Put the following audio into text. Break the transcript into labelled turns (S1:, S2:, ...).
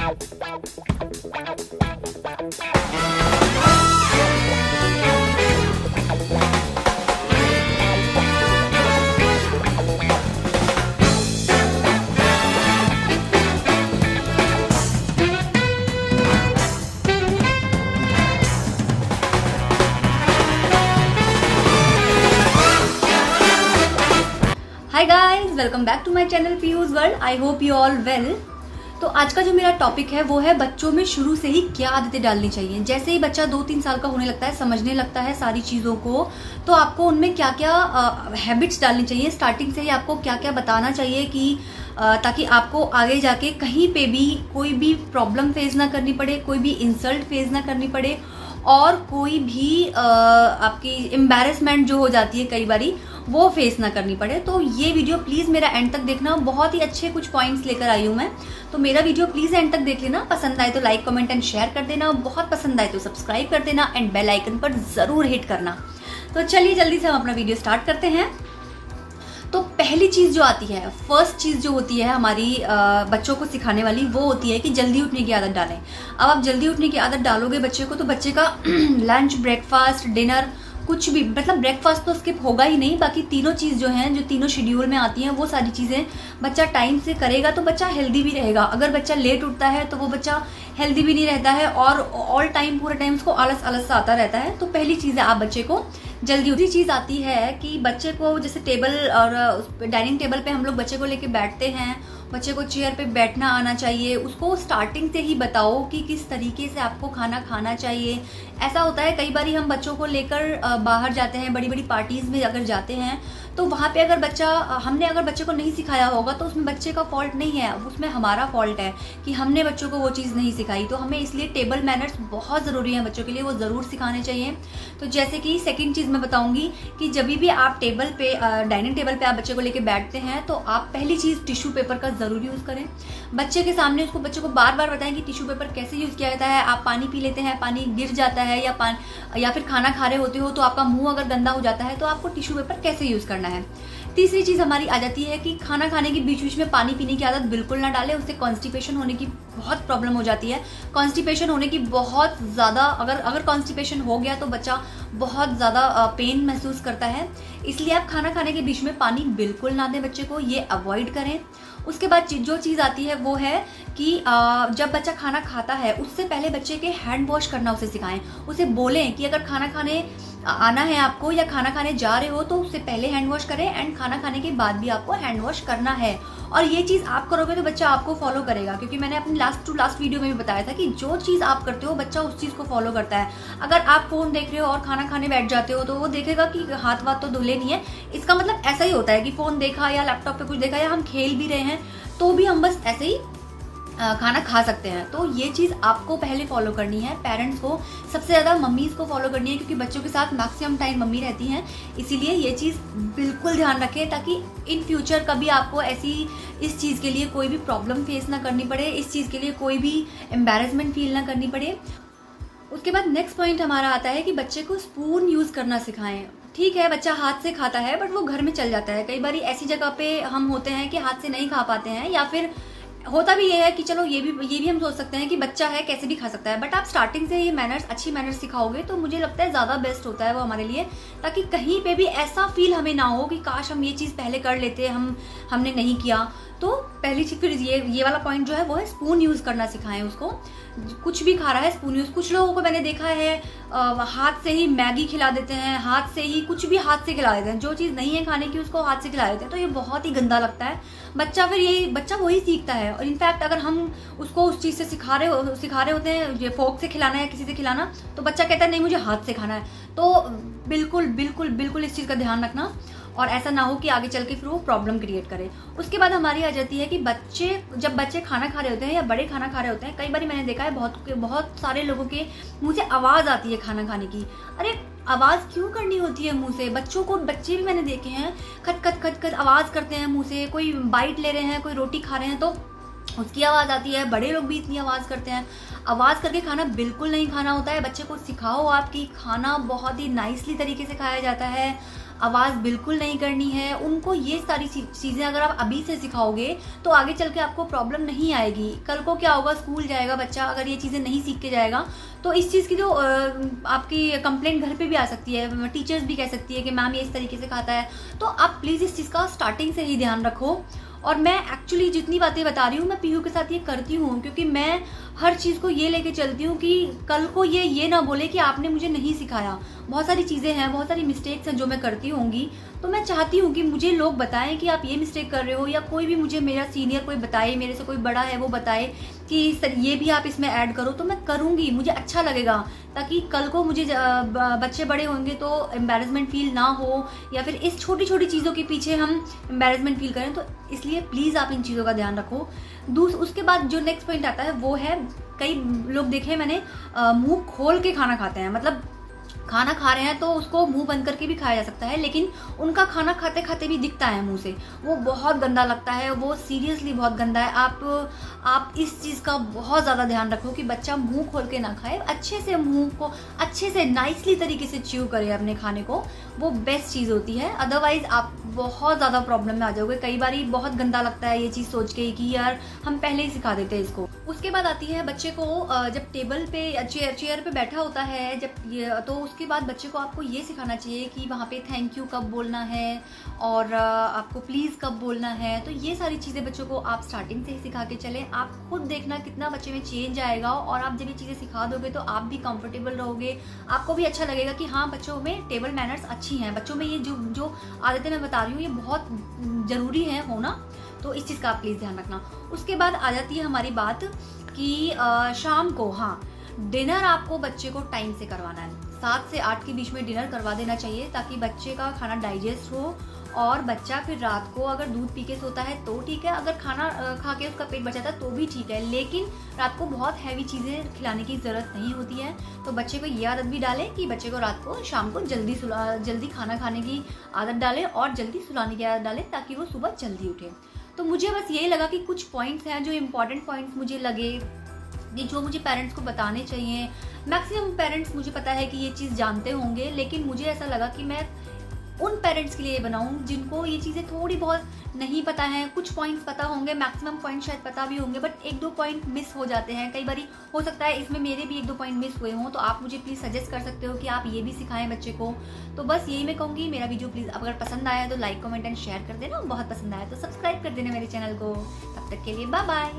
S1: Hi guys, welcome back to my channel Piyush world. I hope you all well. तो आज का जो मेरा टॉपिक है वो है बच्चों में शुरू से ही क्या आदतें डालनी चाहिए। जैसे ही बच्चा 2-3 साल का होने लगता है, समझने लगता है सारी चीज़ों को, तो आपको उनमें क्या क्या हैबिट्स डालनी चाहिए। स्टार्टिंग से ही आपको क्या क्या बताना चाहिए कि ताकि आपको आगे जाके कहीं पे भी कोई भी प्रॉब्लम फेस ना करनी पड़े, कोई भी इंसल्ट फेस ना करनी पड़े और कोई भी आपकी एम्बैरेसमेंट जो हो जाती है कई बारी, वो फेस ना करनी पड़े। तो ये वीडियो प्लीज़ मेरा एंड तक देखना, बहुत ही अच्छे कुछ पॉइंट्स लेकर आई हूँ मैं। तो मेरा वीडियो प्लीज़ एंड तक देख लेना। पसंद आए तो लाइक, कमेंट एंड शेयर कर देना, बहुत पसंद आए तो सब्सक्राइब कर देना एंड बेल आइकन पर ज़रूर हिट करना। तो चलिए जल्दी से हम अपना वीडियो स्टार्ट करते हैं। तो पहली चीज़ जो आती है, फर्स्ट चीज़ जो होती है हमारी बच्चों को सिखाने वाली, वो होती है कि जल्दी उठने की आदत डालें। अब आप जल्दी उठने की आदत डालोगे बच्चे को, तो बच्चे का लंच, ब्रेकफास्ट, डिनर, कुछ भी, मतलब ब्रेकफास्ट तो स्किप होगा ही नहीं, बाकी तीनों चीज़ जो हैं, जो तीनों शेड्यूल में आती हैं, वो सारी चीज़ें बच्चा टाइम से करेगा तो बच्चा हेल्दी भी रहेगा। अगर बच्चा लेट उठता है तो वो बच्चा हेल्दी भी नहीं रहता है और ऑल टाइम, पूरे टाइम उसको आलस आलस सा आता रहता है। तो पहली चीज़ है आप बच्चे को जल्दी। दूसरी चीज़ आती है कि बच्चे को जैसे टेबल और डाइनिंग टेबल पे हम लोग बच्चे को लेके बैठते हैं, बच्चे को चेयर पे बैठना आना चाहिए। उसको स्टार्टिंग से ही बताओ कि किस तरीके से आपको खाना खाना चाहिए। ऐसा होता है कई बार हम बच्चों को लेकर बाहर जाते हैं, बड़ी बड़ी पार्टीज़ में अगर जाते हैं, तो वहाँ पे अगर हमने अगर बच्चे को नहीं सिखाया होगा तो उसमें बच्चे का फॉल्ट नहीं है, उसमें हमारा फॉल्ट है कि हमने बच्चों को वो चीज़ नहीं सिखाई। तो हमें इसलिए टेबल मैनर्स बहुत ज़रूरी हैं बच्चों के लिए, वो ज़रूर सिखाने चाहिए। तो जैसे कि सेकंड चीज़ मैं बताऊंगी कि जब भी आप टेबल पे, डाइनिंग टेबल पे आप बच्चे को लेके बैठते हैं, तो आप पहली चीज़ टिश्यू पेपर का ज़रूर यूज़ करें। बच्चे के सामने बच्चे को बार बार बताएं कि टिश्यू पेपर कैसे यूज़ किया जाता है। आप पानी पी लेते हैं, पानी गिर जाता है, या फिर खाना खा रहे होते हो तो आपका मुंह अगर गंदा हो जाता है, तो आपको टिश्यू पेपर कैसे यूज़ करना है। तीसरी चीज़ हमारी आ जाती है कि खाना खाने के बीच बीच में पानी पीने की आदत बिल्कुल ना डालें, उससे कॉन्स्टिपेशन होने की बहुत प्रॉब्लम हो जाती है। कॉन्स्टिपेशन होने की बहुत ज़्यादा, अगर कॉन्स्टिपेशन हो गया तो बच्चा बहुत ज़्यादा पेन महसूस करता है। इसलिए आप खाना खाने के बीच में पानी बिल्कुल ना दें बच्चे को, ये अवॉइड करें। उसके बाद जो चीज़ आती है वो है कि जब बच्चा खाना खाता है उससे पहले बच्चे के हैंड वॉश करना उसे सिखाएं। उसे बोलें कि अगर खाना खाने आना है आपको या खाना खाने जा रहे हो तो उससे पहले हैंड वॉश करें एंड खाना खाने के बाद भी आपको हैंड वॉश करना है। और ये चीज़ आप करोगे तो बच्चा आपको फॉलो करेगा, क्योंकि मैंने अपनी लास्ट वीडियो में भी बताया था कि जो चीज़ आप करते हो बच्चा उस चीज़ को फॉलो करता है। अगर आप फ़ोन देख रहे हो और खाना खाने बैठ जाते हो तो वो देखेगा कि हाथ वाथ तो धुले नहीं है। इसका मतलब ऐसा ही होता है कि फ़ोन देखा या लैपटॉप पे कुछ देखा या हम खेल भी रहे हैं तो भी हम बस ऐसे ही खाना खा सकते हैं। तो ये चीज़ आपको पहले फॉलो करनी है। पेरेंट्स को सबसे ज़्यादा मम्मीज़ को फॉलो करनी है, क्योंकि बच्चों के साथ मैक्सिमम टाइम मम्मी रहती हैं। इसीलिए ये चीज़ बिल्कुल ध्यान रखें ताकि इन फ्यूचर कभी आपको इस चीज़ के लिए कोई भी प्रॉब्लम फेस ना करनी पड़े, इस चीज़ के लिए कोई भी एम्बैरेसमेंट फील ना करनी पड़े। उसके बाद नेक्स्ट पॉइंट हमारा आता है कि बच्चे को स्पून यूज़ करना सिखाएं। ठीक है, बच्चा हाथ से खाता है बट वो घर में चल जाता है। कई बार ऐसी जगह पे हम होते हैं कि हाथ से नहीं खा पाते हैं, या फिर होता भी ये है कि चलो ये भी हम सोच सकते हैं कि बच्चा है कैसे भी खा सकता है, बट आप स्टार्टिंग से ये अच्छी मैनर्स सिखाओगे तो मुझे लगता है ज़्यादा बेस्ट होता है वो हमारे लिए, ताकि कहीं पे भी ऐसा फील हमें ना हो कि काश हम ये चीज़ पहले कर लेते, हमने नहीं किया। तो पहली चीज़ फिर ये वाला पॉइंट जो है वो है स्पून यूज़ करना सिखाएं उसको। कुछ भी खा रहा है स्पून यूज़। कुछ लोगों को मैंने देखा है हाथ से ही मैगी खिला देते हैं, हाथ से ही कुछ भी हाथ से खिला देते हैं, जो चीज़ नहीं है खाने की उसको हाथ से खिला देते हैं। तो ये बहुत ही गंदा लगता है। बच्चा वही सीखता है। और इनफैक्ट अगर हम उसको उस चीज़ से सिखा रहे होते हैं, ये फोक से खिलाना है किसी से खिलाना, तो बच्चा कहता है नहीं मुझे हाथ से खाना है। तो बिल्कुल बिल्कुल बिल्कुल इस चीज़ का ध्यान रखना, और ऐसा ना हो कि आगे चल के फिर वो प्रॉब्लम क्रिएट करे। उसके बाद हमारी आ जाती है कि जब बच्चे खाना खा रहे होते हैं या बड़े खाना खा रहे होते हैं, कई बार मैंने देखा है बहुत सारे लोगों के मुंह से आवाज़ आती है खाना खाने की। अरे आवाज़ क्यों करनी होती है मुंह से? बच्चे भी मैंने देखे हैं खट खट खट खट आवाज़ करते हैं मुंह से। कोई बाइट ले रहे हैं, कोई रोटी खा रहे हैं तो उसकी आवाज़ आती है। बड़े लोग भी इतनी आवाज़ करते हैं। आवाज़ करके खाना बिल्कुल नहीं खाना होता है। बच्चे को सिखाओ आपकी खाना बहुत ही नाइसली तरीके से खाया जाता है। आवाज़ बिल्कुल नहीं करनी है। उनको ये सारी चीज़ें अगर आप अभी से सिखाओगे तो आगे चल के आपको प्रॉब्लम नहीं आएगी। कल को क्या होगा, स्कूल जाएगा बच्चा, अगर ये चीज़ें नहीं सीख के जाएगा तो इस चीज़ की जो आपकी कंप्लेंट घर पे भी आ सकती है, टीचर्स भी कह सकती है कि मैम ये इस तरीके से खाता है। तो आप प्लीज़ इस चीज़ का स्टार्टिंग से ही ध्यान रखो। और मैं एक्चुअली जितनी बातें बता रही हूँ मैं पीहू के साथ ये करती हूँ, क्योंकि मैं हर चीज़ को ये लेके चलती हूँ कि कल को ये ना बोले कि आपने मुझे नहीं सिखाया। बहुत सारी चीज़ें हैं, बहुत सारी मिस्टेक्स हैं जो मैं करती होंगी, तो मैं चाहती हूँ कि मुझे लोग बताएं कि आप ये मिस्टेक कर रहे हो, या कोई भी मुझे मेरा सीनियर कोई बताए, मेरे से कोई बड़ा है वो बताए कि सर ये भी आप इसमें ऐड करो, तो मैं करूँगी, मुझे अच्छा लगेगा। ताकि कल को मुझे बच्चे बड़े होंगे तो एम्बैरेसमेंट फील ना हो, या फिर इस छोटी छोटी चीज़ों के पीछे हम एम्बैरेसमेंट फील करें। तो इसलिए प्लीज़ आप इन चीज़ों का ध्यान रखो। उसके बाद जो नेक्स्ट पॉइंट आता है वो है, कई लोग देखे मैंने मुंह खोल के खाना खाते हैं, मतलब खाना खा रहे हैं तो उसको मुंह बंद करके भी खाया जा सकता है, लेकिन उनका खाना खाते खाते भी दिखता है मुंह से, वो बहुत गंदा लगता है, वो सीरियसली बहुत गंदा है। आप इस चीज़ का बहुत ज़्यादा ध्यान रखो कि बच्चा मुंह खोल के ना खाए, अच्छे से मुंह को अच्छे से नाइसली तरीके से च्यू करे अपने खाने को, वो बेस्ट चीज़ होती है। अदरवाइज़ आप बहुत ज़्यादा प्रॉब्लम में आ जाओगे। कई बार बहुत गंदा लगता है ये चीज़ सोच के कि यार हम पहले ही सिखा देते हैं इसको। उसके बाद आती है बच्चे को जब टेबल पे या चेयर पे बैठा होता है जब ये, तो उसके बाद बच्चे को आपको ये सिखाना चाहिए कि वहाँ पे थैंक यू कब बोलना है और आपको प्लीज़ कब बोलना है। तो ये सारी चीज़ें बच्चों को आप स्टार्टिंग से ही सिखा के चलें। आप खुद देखना कितना बच्चे में चेंज आएगा, और आप जब ये चीज़ें सिखा दोगे तो आप भी कंफर्टेबल रहोगे, आपको भी अच्छा लगेगा कि हाँ बच्चों में टेबल मैनर्स अच्छी हैं, बच्चों में ये जो आदतें मैं बता रही हूँ ये बहुत ज़रूरी है होना। तो इस चीज़ का आप प्लीज़ ध्यान रखना। उसके बाद आ जाती है हमारी बात कि शाम को, हाँ, डिनर आपको बच्चे को टाइम से करवाना है। 7 से 8 के बीच में डिनर करवा देना चाहिए ताकि बच्चे का खाना डाइजेस्ट हो, और बच्चा फिर रात को अगर दूध पी के सोता है तो ठीक है, अगर खाना खा के उसका पेट भर जाता है तो भी ठीक है, लेकिन रात को बहुत हैवी चीज़ें खिलाने की ज़रूरत नहीं होती है। तो बच्चे को ये आदत भी डालें कि बच्चे को रात को शाम को जल्दी खाना खाने की आदत डालें और जल्दी सुलाने की आदत डालें ताकि वो सुबह जल्दी उठे। तो मुझे बस यही लगा कि कुछ पॉइंट्स हैं जो इम्पॉर्टेंट पॉइंट्स मुझे लगे, जो मुझे पेरेंट्स को बताने चाहिए। मैक्सिमम पेरेंट्स मुझे पता है कि ये चीज़ जानते होंगे, लेकिन मुझे ऐसा लगा कि मैं उन पेरेंट्स के लिए बनाऊं जिनको ये चीज़ें थोड़ी बहुत नहीं पता है। कुछ पॉइंट्स पता होंगे, मैक्सिमम पॉइंट शायद पता भी होंगे, बट 1-2 पॉइंट मिस हो जाते हैं। कई बार हो सकता है इसमें मेरे भी 1-2 पॉइंट मिस हुए हों, तो आप मुझे प्लीज़ सजेस्ट कर सकते हो कि आप ये भी सिखाएं बच्चे को। तो बस यही मैं कहूँगी। मेरा वीडियो प्लीज़ अगर पसंद आया तो लाइक कमेंट एंड शेयर कर देना, बहुत पसंद आया तो सब्सक्राइब कर देना मेरे चैनल को। तब तक के लिए बाय बाय।